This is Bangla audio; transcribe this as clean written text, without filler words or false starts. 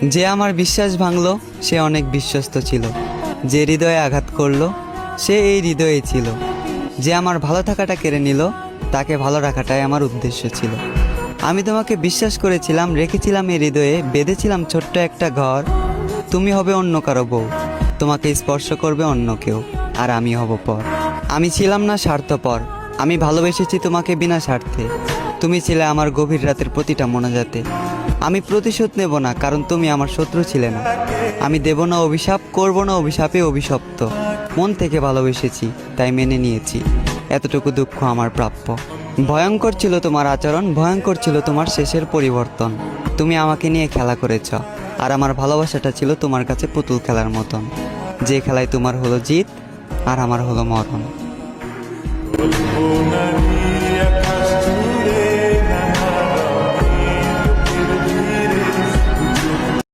যে আমার বিশ্বাস ভাঙলো সে অনেক বিশ্বস্ত ছিল, যে হৃদয়ে আঘাত করলো সে এই হৃদয়ে ছিল, যে আমার ভালো থাকাটা কেড়ে নিল তাকে ভালো রাখাটাই আমার উদ্দেশ্য ছিল। আমি তোমাকে বিশ্বাস করেছিলাম, রেখেছিলাম এই হৃদয়ে, বেঁধেছিলাম ছোট্ট একটা ঘর। তুমি হবে অন্য কারো বউ, তোমাকে স্পর্শ করবে অন্য কেউ, আর আমি হব পর। আমি ছিলাম না স্বার্থপর, আমি ভালোবেসেছি তোমাকে বিনা স্বার্থে। তুমি ছিলে আমার গভীর রাতের প্রতিটা মোনাজাতে। আমি প্রতিশোধ নেব না, কারণ তুমি আমার শত্রু ছিলে না। আমি দেব না অভিশাপ, করব না অভিশাপে অভিশপ্ত। মন থেকে ভালোবেসেছি, তাই মেনে নিয়েছি। এতটুকু দুঃখ আমার প্রাপ্য। ভয়ঙ্কর ছিল তোমার আচরণ, ভয়ঙ্কর ছিল তোমার শেষের পরিবর্তন। তুমি আমাকে নিয়ে খেলা করেছ, আর আমার ভালোবাসাটা ছিল তোমার কাছে পুতুল খেলার মতন, যে খেলায় তোমার হলো জিত আর আমার হলো মরণ।